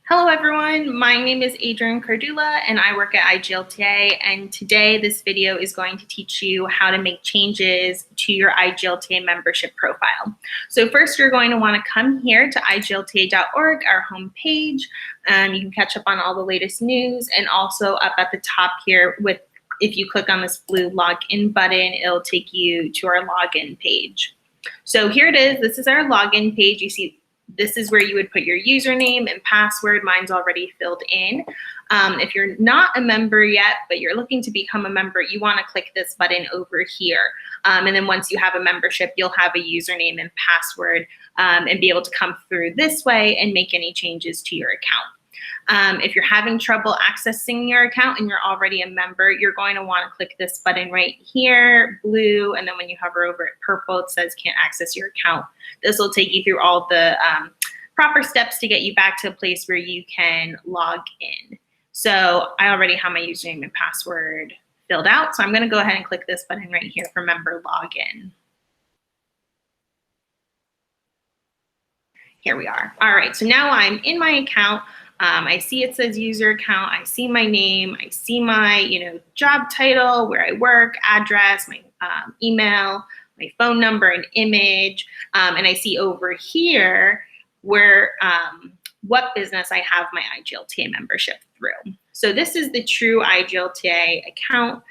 Hello everyone, my name is Adrienne Cardula and I work at IGLTA, and today this video is going to teach you how to make changes to your IGLTA membership profile. So first you're going to want to come here to IGLTA.org, our homepage. You can catch up on all the latest news, and also up at the top here if you click on this blue login button, it'll take you to our login page. So here it is, this is our login page. You see this is where you would put your username and password. Mine's already filled in. If you're not a member yet, but you're looking to become a member, you want to click this button over here. And then once you have a membership, you'll have a username and password and be able to come through this way and make any changes to your account. If you're having trouble accessing your account and you're already a member, you're going to want to click this button right here, blue, and then when you hover over it, purple, it says can't access your account. This will take you through all the proper steps to get you back to a place where you can log in. So I already have my username and password filled out, so I'm going to go ahead and click this button right here for member login. Here we are. All right, so now I'm in my account. I see it says user account. I see my name. I see my job title, where I work, address, my email, my phone number, and image. And I see over here where what business I have my IGLTA membership through. So this is the true IGLTA account.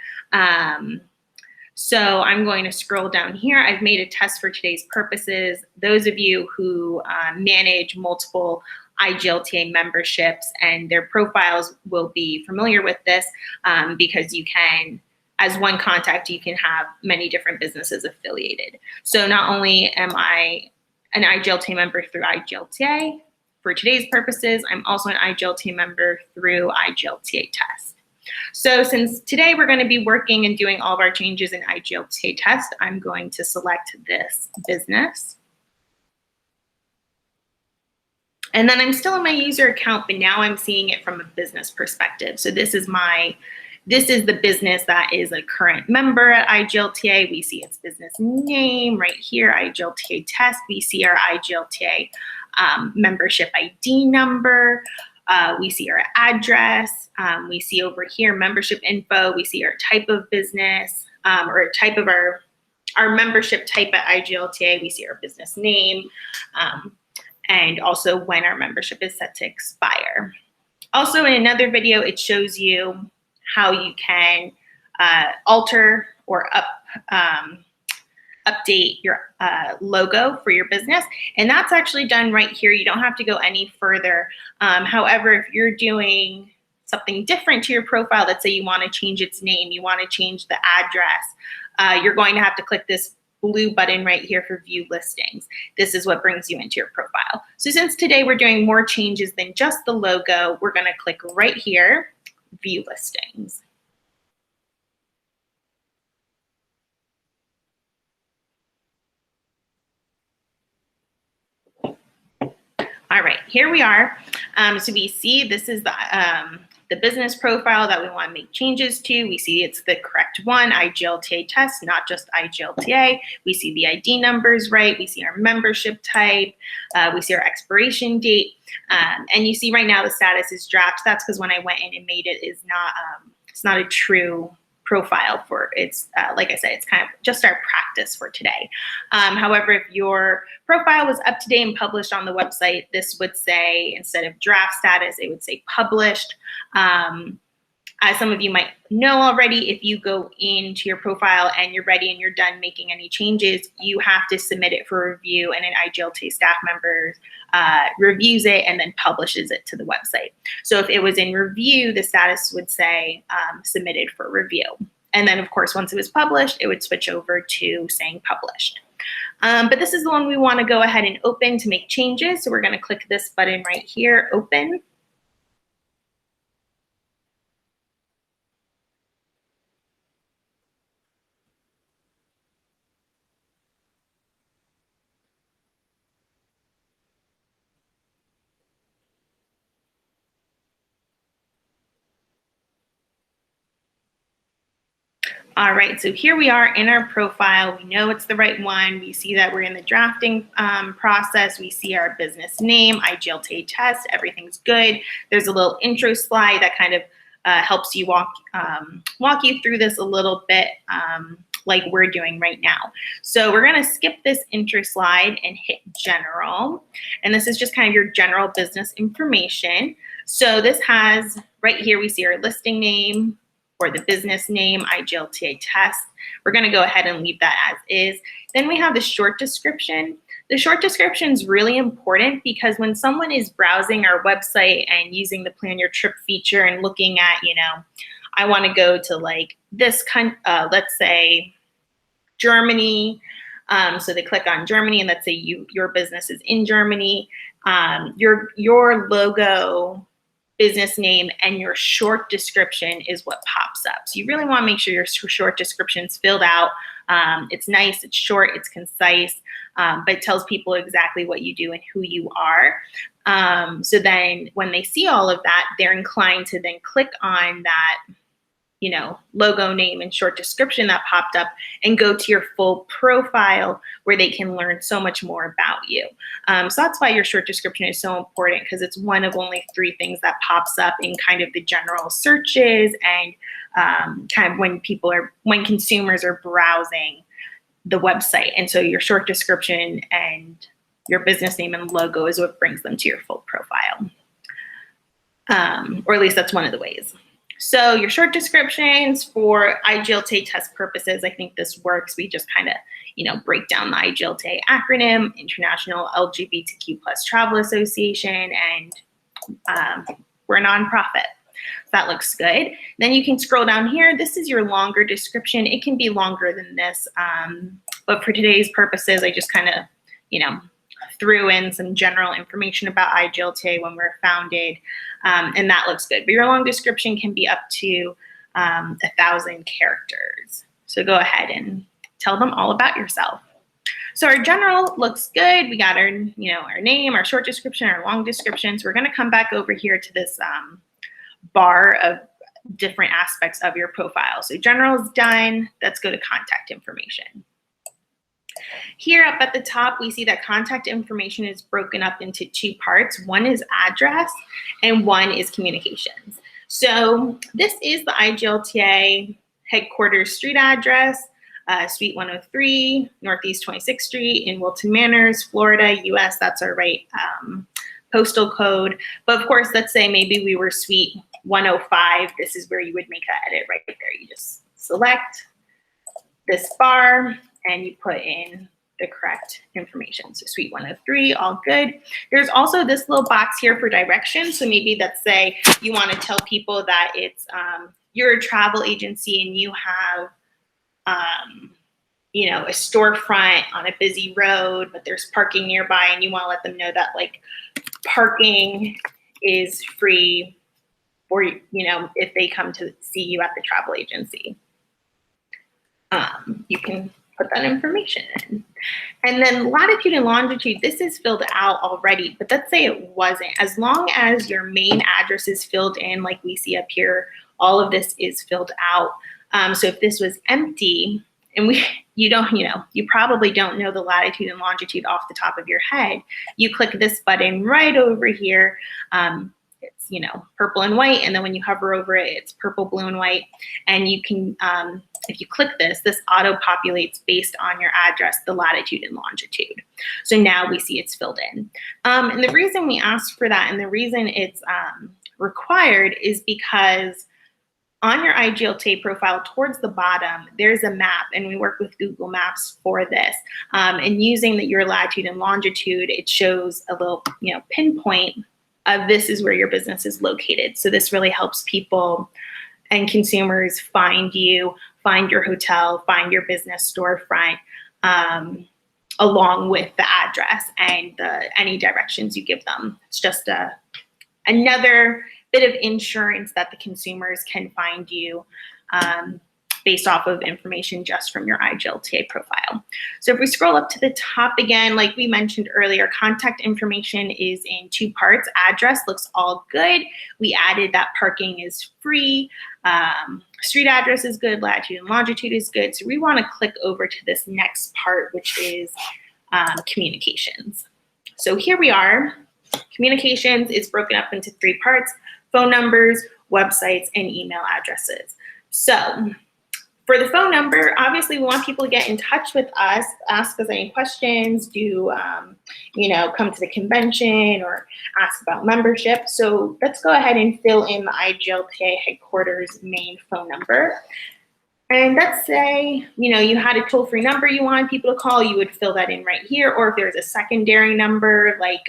So I'm going to scroll down here. I've made a test for today's purposes. Those of you who manage multiple IGLTA memberships and their profiles will be familiar with this because you can, as one contact, you can have many different businesses affiliated. So not only am I an IGLTA member through IGLTA for today's purposes, I'm also an IGLTA member through IGLTA Test. So since today we're going to be working and doing all of our changes in IGLTA Test, I'm going to select this business. And then I'm still in my user account, but now I'm seeing it from a business perspective. So this is the business that is a current member at IGLTA. We see its business name right here, IGLTA Test. We see our IGLTA membership ID number. We see our address. We see over here membership info. We see our type of business or type of our membership type at IGLTA. We see our business name. And also when our membership is set to expire. Also in another video, it shows you how you can alter or update your logo for your business. And that's actually done right here. You don't have to go any further. However, if you're doing something different to your profile, let's say you want to change its name, you want to change the address, you're going to have to click this blue button right here for view listings. This is what brings you into your profile. So since today we're doing more changes than just the logo, we're going to click right here, view listings. All right, here we are. So we see this is the business profile that we want to make changes to. We see it's the correct one, IGLTA Test, not just IGLTA. We see the ID numbers right. We see our membership type. We see our expiration date. And you see right now the status is draft. That's because when I went in and made it, it's not a true profile for it's like I said, it's kind of just our practice for today. However, if your profile was up to date and published on the website, this would say, instead of draft status, it would say published. As some of you might know already, if you go into your profile and you're ready and you're done making any changes, you have to submit it for review, and an IGLTA staff member reviews it and then publishes it to the website. So if it was in review, the status would say submitted for review. And then of course, once it was published, it would switch over to saying published. But this is the one we want to go ahead and open to make changes. So we're going to click this button right here, open. All right, so here we are in our profile. We know it's the right one. We see that we're in the drafting process. We see our business name, IGLTA test, everything's good. There's a little intro slide that kind of helps you walk you through this a little bit like we're doing right now. So we're gonna skip this intro slide and hit general. And this is just kind of your general business information. So this has, right here we see our listing name, or the business name, IGLTA test. We're gonna go ahead and leave that as is. Then we have the short description. The short description is really important because when someone is browsing our website and using the plan your trip feature and looking at, I wanna go to like this, let's say Germany. So they click on Germany and let's say your business is in Germany. Your logo, business name, and your short description is what pops up. So you really want to make sure your short description is filled out. It's nice, it's short, it's concise, but it tells people exactly what you do and who you are. So then when they see all of that, they're inclined to then click on that logo, name, and short description that popped up and go to your full profile where they can learn so much more about you. So that's why your short description is so important, because it's one of only 3 things that pops up in kind of the general searches and kind of when consumers are browsing the website. And so your short description and your business name and logo is what brings them to your full profile. Or at least that's one of the ways. So your short descriptions for IGLTA test purposes, I think this works. We just kind of, break down the IGLTA acronym, International LGBTQ+ Travel Association, and we're a nonprofit. So that looks good. Then you can scroll down here. This is your longer description. It can be longer than this, but for today's purposes, I just kind of, threw in some general information about IGLTA, when we're founded, and that looks good. But your long description can be up to 1,000 characters. So go ahead and tell them all about yourself. So our general looks good. We got our, our name, our short description, our long description. So we're going to come back over here to this bar of different aspects of your profile. So general is done. Let's go to contact information. Here up at the top, we see that contact information is broken up into 2 parts. One is address and one is communications. So this is the IGLTA headquarters street address, Suite 103, Northeast 26th Street in Wilton Manors, Florida, US. That's our right postal code. But of course, let's say maybe we were Suite 105. This is where you would make that edit right there. You just select this bar and you put in the correct information. So Suite 103, all good. There's also this little box here for directions. So maybe let's say you want to tell people that it's you're a travel agency and you have a storefront on a busy road, but there's parking nearby, and you want to let them know that like parking is free for if they come to see you at the travel agency. You can put that information in. And then latitude and longitude, this is filled out already, but let's say it wasn't. As long as your main address is filled in, like we see up here, all of this is filled out. So if this was empty, and you probably don't know the latitude and longitude off the top of your head, you click this button right over here. It's purple and white, and then when you hover over it, it's purple, blue, and white. And you can, if you click this auto populates based on your address, the latitude and longitude. So now we see it's filled in. And the reason we ask for that and the reason it's required is because on your IGLTA profile towards the bottom, there's a map, and we work with Google Maps for this. And using your latitude and longitude, it shows a little pinpoint of this is where your business is located. So this really helps people and consumers find you, find your hotel, find your business storefront, along with the address and any directions you give them. It's just another bit of insurance that the consumers can find you based off of information just from your IGLTA profile. So if we scroll up to the top again, like we mentioned earlier, contact information is in 2 parts. Address looks all good. We added that parking is free. Street address is good. Latitude and longitude is good. So we want to click over to this next part, which is communications. So here we are. Communications is broken up into 3 parts: phone numbers, websites, and email addresses. So for the phone number, obviously we want people to get in touch with us, ask us any questions, come to the convention or ask about membership. So let's go ahead and fill in the IGLTA headquarters main phone number. And let's say, you had a toll-free number you wanted people to call, you would fill that in right here. Or if there's a secondary number, like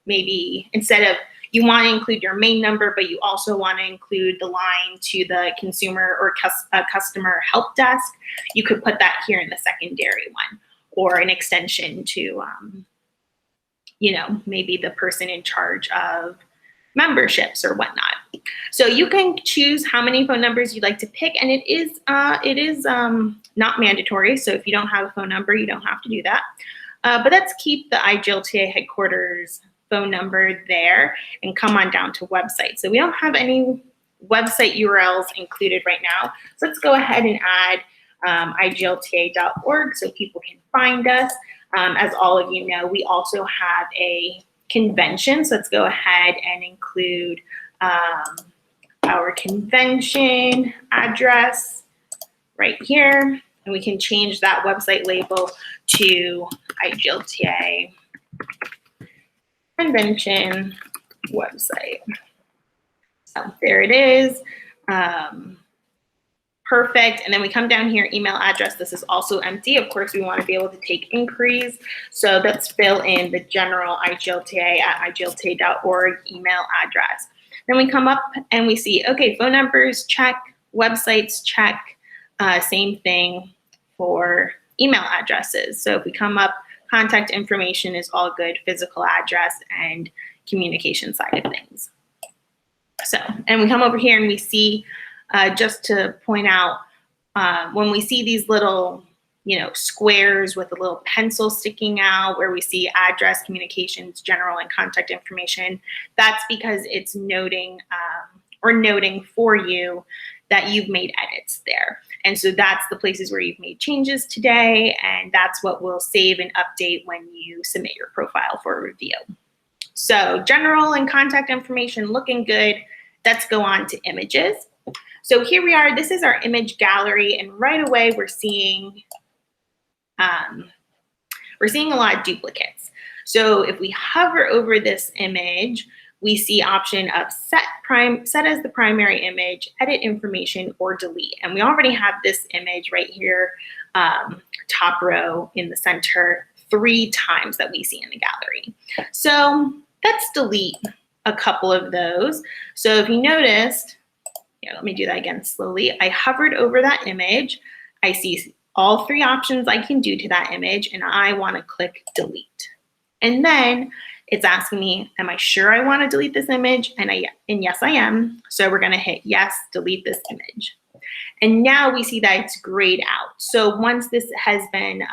maybe instead of, you want to include your main number, but you also want to include the line to the consumer or customer help desk, you could put that here in the secondary one, or an extension to, maybe the person in charge of memberships or whatnot. So you can choose how many phone numbers you'd like to pick, and it is not mandatory. So if you don't have a phone number, you don't have to do that. But let's keep the IGLTA headquarters phone number there and come on down to website. So we don't have any website URLs included right now. So let's go ahead and add IGLTA.org so people can find us. As all of you know, we also have a convention. So let's go ahead and include our convention address right here. And we can change that website label to IGLTA convention website. So there it is. Perfect. And then we come down here, email address. This is also empty. Of course, we want to be able to take inquiries. So let's fill in the general IGLTA at IGLTA.org email address. Then we come up and we see, okay, phone numbers, check, websites, check, same thing for email addresses. So if we come up, contact information is all good, physical address and communication side of things. So, and we come over here and we see, just to point out, when we see these little, squares with a little pencil sticking out where we see address, communications, general, and contact information, that's because it's noting for you that you've made edits there. And so that's the places where you've made changes today, and that's what we'll save and update when you submit your profile for review. So general and contact information looking good. Let's go on to images. So here we are, this is our image gallery, and right away we're seeing a lot of duplicates. So if we hover over this image, we see option of set as the primary image, edit information, or delete. And we already have this image right here, top row in the center, 3 times that we see in the gallery. So let's delete a couple of those. So if you noticed, let me do that again slowly. I hovered over that image. I see all 3 options I can do to that image, and I want to click delete. And then it's asking me, am I sure I want to delete this image? And yes, I am. So we're going to hit yes, delete this image. And now we see that it's grayed out. So once this has been,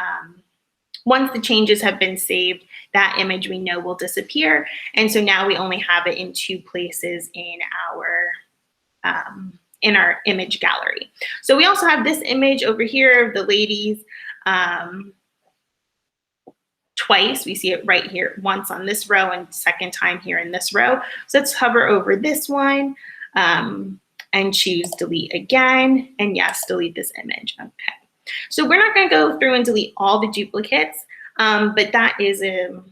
once the changes have been saved, that image we know will disappear. And so now we only have it in 2 places in our image gallery. So we also have this image over here of the ladies twice. We see it right here, once on this row and second time here in this row. So let's hover over this one and choose delete again. And yes, delete this image. Okay. So we're not going to go through and delete all the duplicates, but that is an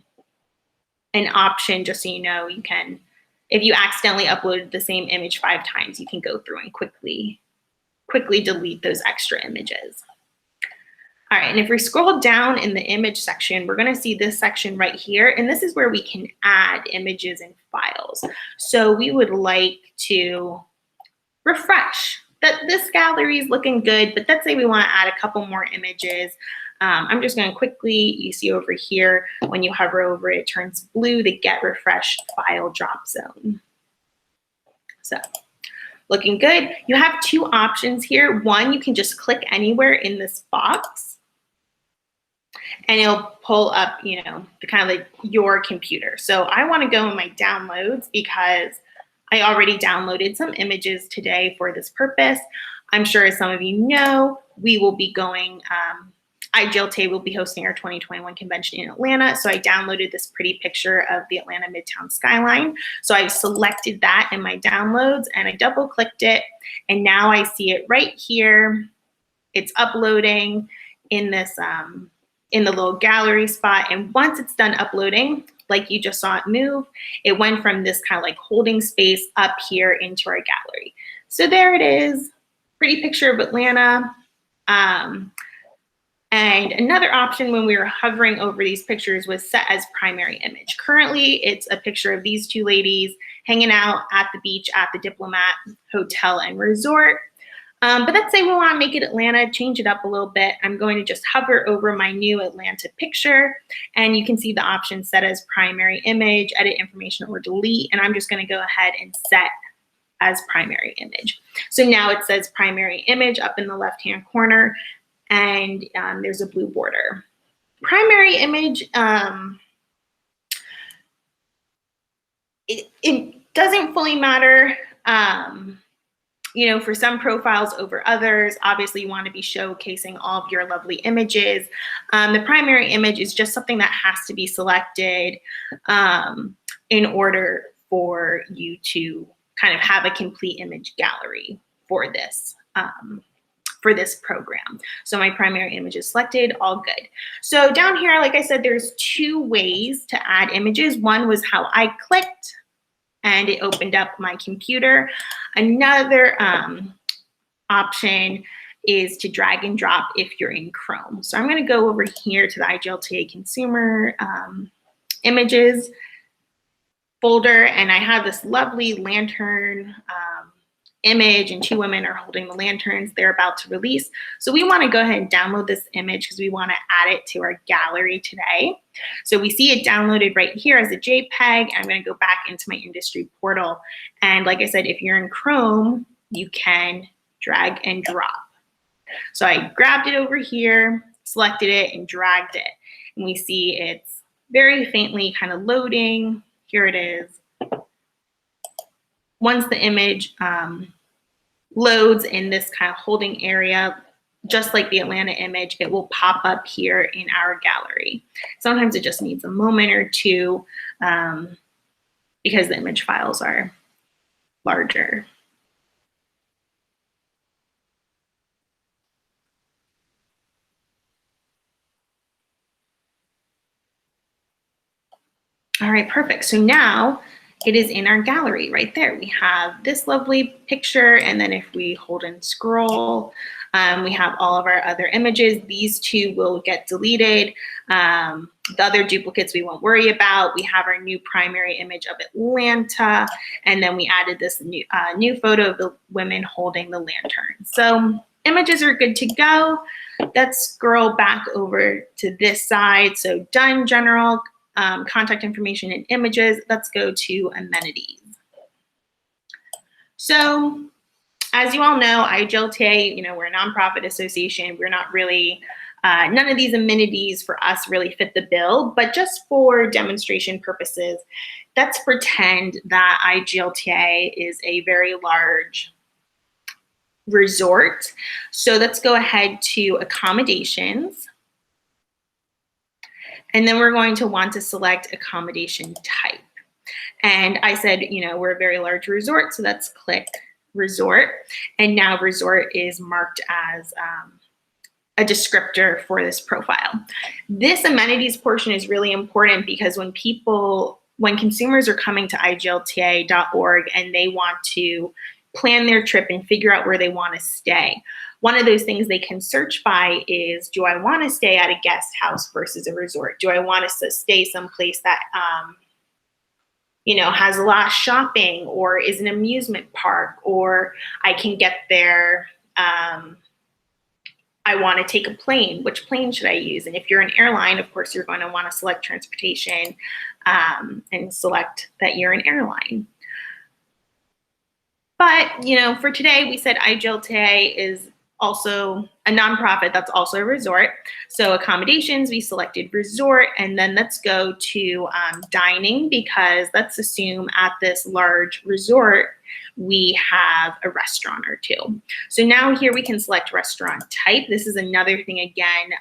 option, just so you know. You can, if you accidentally uploaded the same image 5 times, you can go through and quickly delete those extra images. All right, and if we scroll down in the image section, we're going to see this section right here, and this is where we can add images and files. So we would like to refresh that this gallery is looking good, but let's say we want to add a couple more images. I'm just going to quickly, you see over here, when you hover over it, it turns blue, the Get Refresh File drop zone. So Looking good. You have two options here. One, you can just click anywhere in this box and it'll pull up, you know, the kind of like your computer. So I want to go in my downloads because I already downloaded some images today for this purpose. I'm sure as some of you know, we will be going, IGLTA will be hosting our 2021 convention in Atlanta. So I downloaded this pretty picture of the Atlanta Midtown skyline. So I've selected that in my downloads and I double clicked it. And now I see it right here. It's uploading in this, in the little gallery spot. And once it's done uploading, like you just saw it move, it went from this kind of like holding space up here into our gallery. So there it is, pretty picture of Atlanta. And another option when we were hovering over these pictures was set as primary image. Currently, it's a picture of these two ladies hanging out at the beach at the Diplomat Hotel and Resort. But let's say we want to make it Atlanta, change it up a little bit. I'm going to just hover over my new Atlanta picture, and you can see the option set as primary image, edit information, or delete. And I'm just going to go ahead and set as primary image. So now it says primary image up in the left-hand corner, and there's a blue border. Primary image, it doesn't fully matter. You know, for some profiles over others, obviously you want to be showcasing all of your lovely images. The primary image is just something that has to be selected in order for you to kind of have a complete image gallery for this program. So my primary image is selected, all good. So down here, like I said, there's two ways to add images. One was how I clicked and it opened up my computer. Another option is to drag and drop if you're in Chrome. So I'm going to go over here to the IGLTA consumer images folder, and I have this lovely lantern image, and two women are holding the lanterns they're about to release. So we want to go ahead and download this image because we want to add it to our gallery today. So we see it downloaded right here as a JPEG. I'm going to go back into my industry portal. And like I said, if you're in Chrome, you can drag and drop. So I grabbed it over here, selected it, and dragged it. And we see it's very faintly kind of loading. Here it is. Once the image loads in this kind of holding area, just like the Atlanta image, it will pop up here in our gallery. Sometimes it just needs a moment or two because the image files are larger. All right, perfect. So now it is in our gallery right there. We have this lovely picture, and then if we hold and scroll, we have all of our other images. These two will get deleted. The other duplicates we won't worry about. We have our new primary image of Atlanta, and then we added this new photo of the women holding the lantern. So images are good to go. Let's scroll back over to this side. So done general. Contact information and images. Let's go to amenities. So as you all know, IGLTA, we're a nonprofit association. We're not really, none of these amenities for us really fit the bill, but just for demonstration purposes, let's pretend that IGLTA is a very large resort. So let's go ahead to accommodations. And then we're going to want to select accommodation type. And I said, we're a very large resort, so let's click resort. And now resort is marked as a descriptor for this profile. This amenities portion is really important because when consumers are coming to IGLTA.org and they want to plan their trip and figure out where they want to stay, one of those things they can search by is, do I want to stay at a guest house versus a resort? Do I want to stay someplace that, has a lot of shopping or is an amusement park, or I can get there, I want to take a plane. Which plane should I use? And if you're an airline, of course, you're going to want to select transportation and select that you're an airline. But, you know, for today, we said IGLTA is also a nonprofit that's also a resort. So accommodations, we selected resort, and then let's go to dining, because let's assume at this large resort, we have a restaurant or two. So now here we can select restaurant type. This is another thing, again,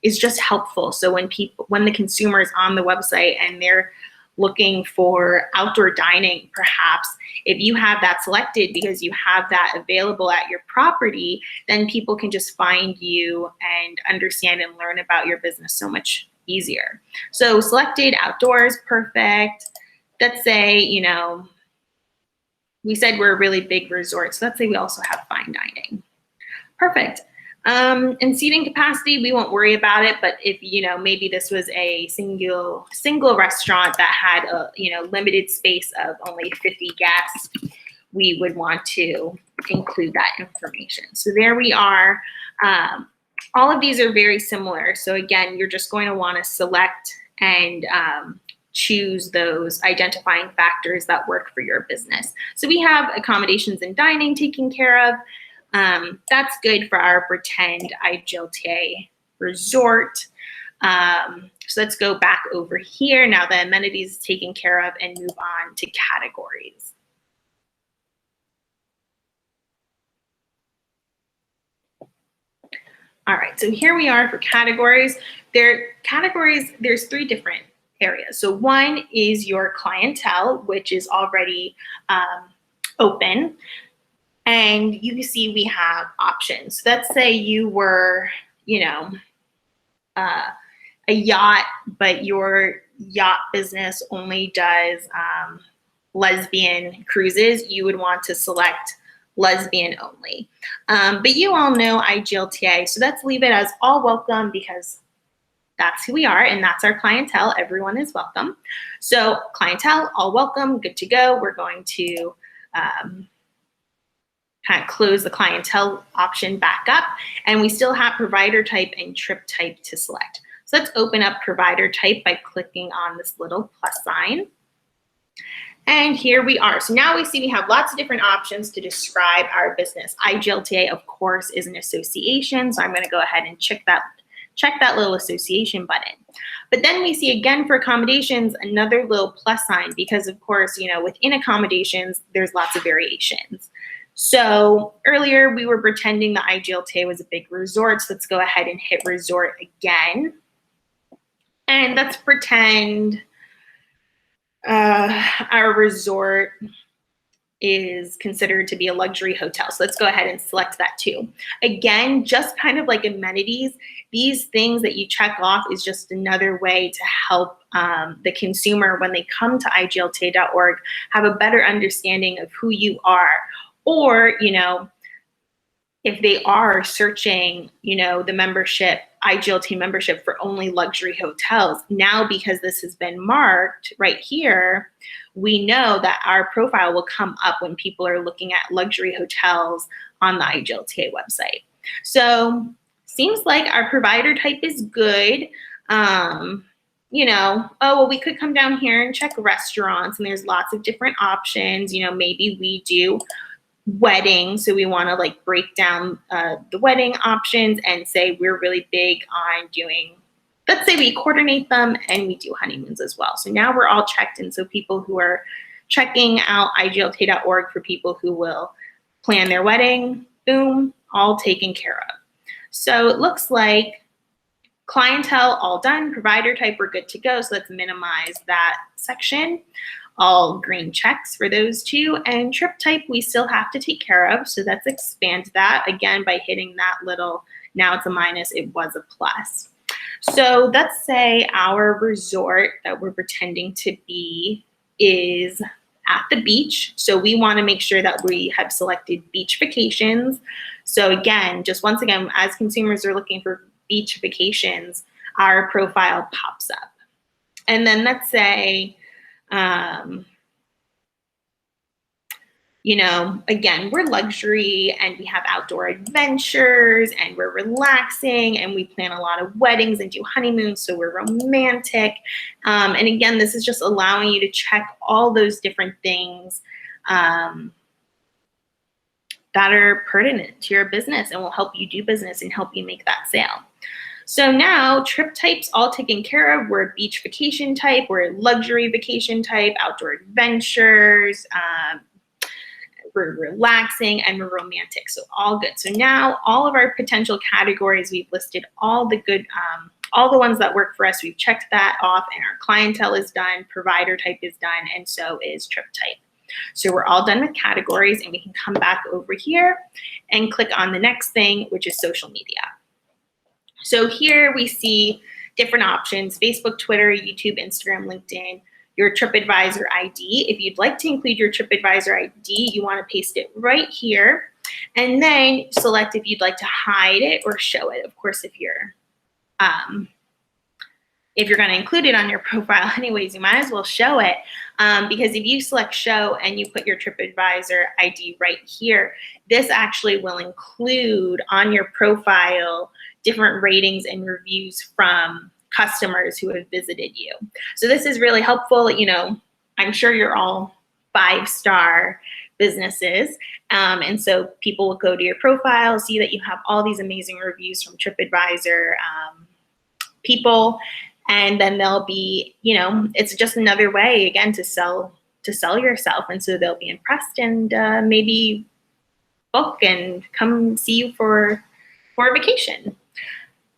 is just helpful. So when the consumer is on the website and they're looking for outdoor dining, perhaps, if you have that selected because you have that available at your property, then people can just find you and understand and learn about your business so much easier. So selected outdoors, perfect. Let's say, you know, we said we're a really big resort, so let's say we also have fine dining. Perfect. And seating capacity, we won't worry about it, but if, you know, maybe this was a single restaurant that had a, you know, limited space of only 50 guests, we would want to include that information. So there we are. All of these are very similar. So again, you're just going to want to select and choose those identifying factors that work for your business. So we have accommodations and dining taken care of. That's good for our pretend IGLTA resort. So let's go back over here. Now the amenities is taken care of, and move on to categories. All right, so here we are for categories. There's 3 different areas. So one is your clientele, which is already open. And you see we have options. So let's say you were, you know, a yacht, but your yacht business only does lesbian cruises. You would want to select lesbian only. But you all know IGLTA, so let's leave it as all welcome, because that's who we are and that's our clientele. Everyone is welcome. So clientele, all welcome, good to go. We're going to kind of close the clientele option back up, and we still have provider type and trip type to select. So let's open up provider type by clicking on this little plus sign. And here we are. So now we see we have lots of different options to describe our business. IGLTA, of course, is an association, so I'm going to go ahead and check that little association button. But then we see again for accommodations, another little plus sign, because of course, you know, within accommodations, there's lots of variations. So earlier we were pretending the IGLTA was a big resort. So let's go ahead and hit resort again. And let's pretend our resort is considered to be a luxury hotel. So let's go ahead and select that too. Again, just kind of like amenities, these things that you check off is just another way to help the consumer, when they come to IGLTA.org, have a better understanding of who you are. Or, you know, if they are searching, you know, the membership, IGLTA membership for only luxury hotels, now because this has been marked right here, we know that our profile will come up when people are looking at luxury hotels on the IGLTA website. So seems like our provider type is good. You know, oh, well, we could come down here and check restaurants, and there's lots of different options. You know, maybe we do wedding, so we want to like break down the wedding options and say we're really big on doing, let's say we coordinate them and we do honeymoons as well. So now we're all checked in. So people who are checking out IGLTA.org for people who will plan their wedding, boom, all taken care of. So it looks like clientele all done, provider type we're good to go. So let's minimize that section. All green checks for those two, and trip type we still have to take care of. So let's expand that again by hitting that little, now it's a minus, it was a plus. So let's say our resort that we're pretending to be is at the beach. So we want to make sure that we have selected beach vacations. So again, just once again, as consumers are looking for beach vacations, our profile pops up. And then let's say, you know, again, we're luxury and we have outdoor adventures and we're relaxing and we plan a lot of weddings and do honeymoons, so we're romantic. And again, this is just allowing you to check all those different things that are pertinent to your business and will help you do business and help you make that sale. So now trip types all taken care of. We're beach vacation type, we're luxury vacation type, outdoor adventures, we're relaxing, and we're romantic. So all good. So now all of our potential categories, we've listed all the good, all the ones that work for us. We've checked that off, and our clientele is done, provider type is done, and so is trip type. So we're all done with categories, and we can come back over here and click on the next thing, which is social media. So here we see different options: Facebook, Twitter, YouTube, Instagram, LinkedIn, your TripAdvisor ID. If you'd like to include your TripAdvisor ID, you want to paste it right here, and then select if you'd like to hide it or show it. Of course, if you're going to include it on your profile anyways, you might as well show it, because if you select show and you put your TripAdvisor ID right here, this actually will include on your profile different ratings and reviews from customers who have visited you. So this is really helpful. You know, I'm sure you're all 5-star businesses, and so people will go to your profile, see that you have all these amazing reviews from TripAdvisor people, and then they'll be, you know, it's just another way again to sell yourself, and so they'll be impressed and maybe book and come see you for a vacation.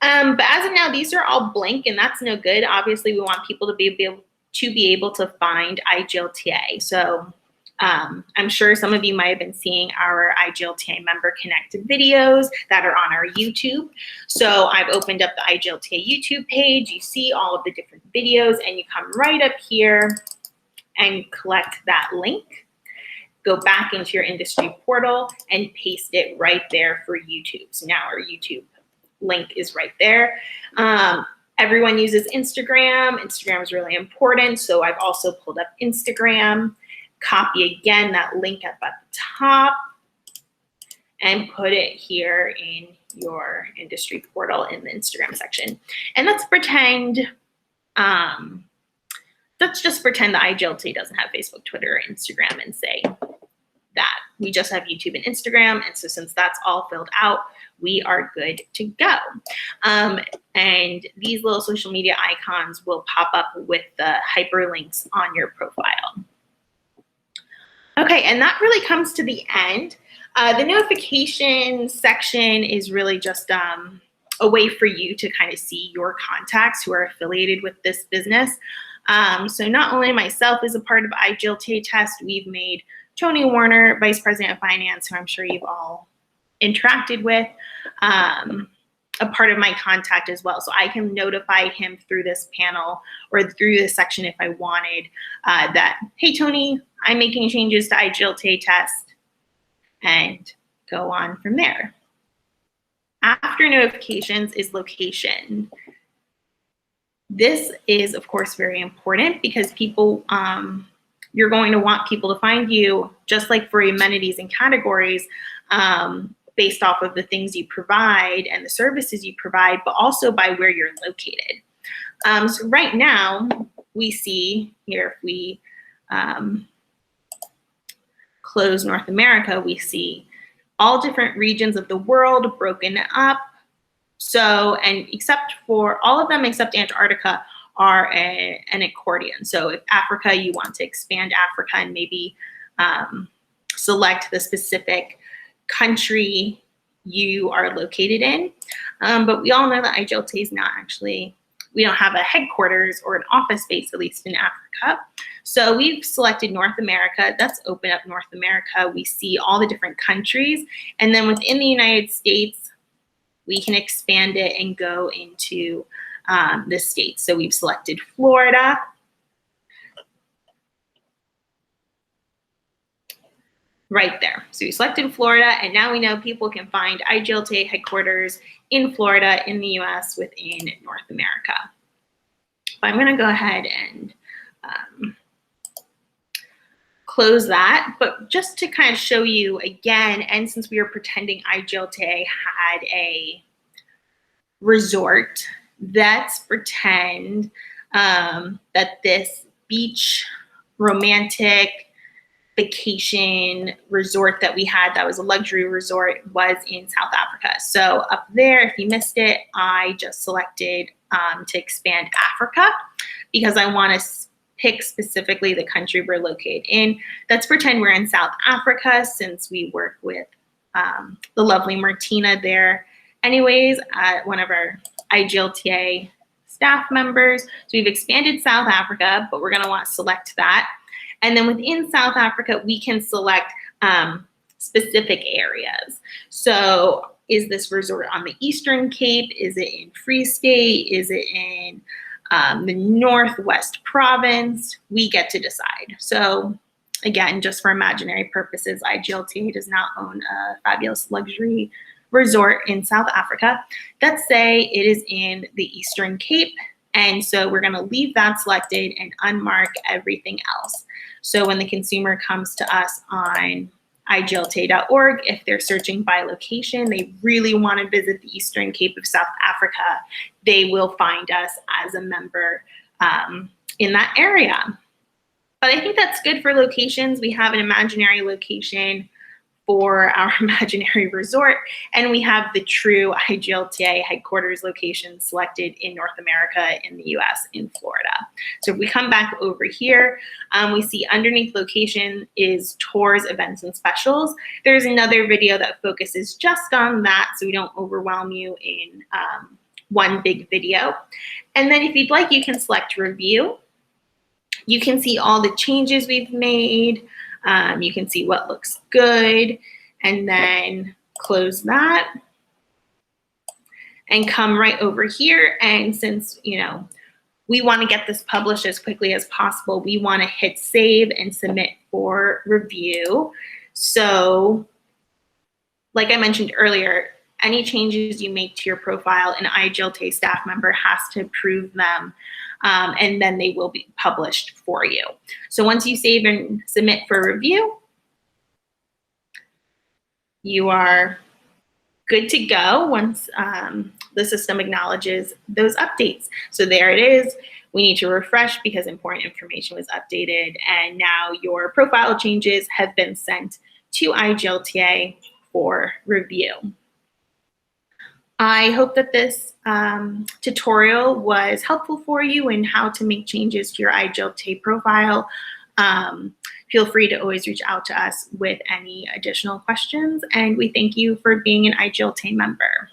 But as of now, these are all blank, and that's no good. Obviously, we want people to be able to find IGLTA. So I'm sure some of you might have been seeing our IGLTA member connected videos that are on our YouTube. So I've opened up the IGLTA YouTube page. You see all of the different videos, and you come right up here and collect that link. Go back into your industry portal and paste it right there for YouTube. So now our YouTube link is right there. Everyone uses Instagram. Instagram is really important, so I've also pulled up Instagram. Copy again that link up at the top and put it here in your industry portal in the Instagram section. And let's just pretend that IGLTA doesn't have Facebook, Twitter, or Instagram, and say that we just have YouTube and Instagram. And so since that's all filled out, we are good to go. And these little social media icons will pop up with the hyperlinks on your profile. Okay, and that really comes to the end. The notification section is really just a way for you to kind of see your contacts who are affiliated with this business. So not only myself is a part of IGLTA Test, we've made Tony Warner, Vice President of Finance, who I'm sure you've all interacted with, a part of my contact as well. So I can notify him through this panel or through this section if I wanted that, hey, Tony, I'm making changes to IGLTA Test, and go on from there. After notifications is location. This is, of course, very important because people, you're going to want people to find you, just like for amenities and categories, based off of the things you provide and the services you provide, but also by where you're located. So right now, we see here, if we close North America, we see all different regions of the world broken up. So, and except for all of them except Antarctica are an accordion. So if Africa, you want to expand Africa and maybe select the specific country you are located in. But we all know that IGLTA is not actually, we don't have a headquarters or an office space, at least in Africa. So we've selected North America. Let's open up North America. We see all the different countries. And then within the United States, we can expand it and go into the states. So we've selected Florida. Right there. So we selected Florida, and now we know people can find IGLTA headquarters in Florida, in the US, within North America. I'm going to go ahead and close that, but just to kind of show you again, and since we were pretending IGLTA had a resort, let's pretend that this beach romantic vacation resort that we had that was a luxury resort was in South Africa. So up there, if you missed it, I just selected to expand Africa because I want to pick specifically the country we're located in. Let's pretend we're in South Africa since we work with the lovely Martina there. Anyways, one of our IGLTA staff members. So we've expanded South Africa, but we're going to want to select that. And then within South Africa, we can select specific areas. So is this resort on the Eastern Cape? Is it in Free State? Is it in the Northwest Province? We get to decide. So again, just for imaginary purposes, IGLTA does not own a fabulous luxury resort in South Africa. Let's say it is in the Eastern Cape. And so we're going to leave that selected and unmark everything else. So when the consumer comes to us on IGLTA.org, if they're searching by location, they really want to visit the Eastern Cape of South Africa, they will find us as a member in that area. But I think that's good for locations. We have an imaginary location for our imaginary resort, and we have the true IGLTA headquarters location selected in North America, in the US, in Florida. So if we come back over here, we see underneath location is tours, events, and specials. There's another video that focuses just on that, so we don't overwhelm you in one big video. And then if you'd like, you can select review. You can see all the changes we've made. You can see what looks good, and then close that and come right over here. And since, we want to get this published as quickly as possible, we want to hit save and submit for review. So like I mentioned earlier, any changes you make to your profile, an IGLTA staff member has to approve them. And then they will be published for you. So once you save and submit for review, you are good to go once the system acknowledges those updates. So there it is. We need to refresh because important information was updated, and now your profile changes have been sent to IGLTA for review. I hope that this tutorial was helpful for you in how to make changes to your IGLTA profile. Feel free to always reach out to us with any additional questions, and we thank you for being an IGLTA member.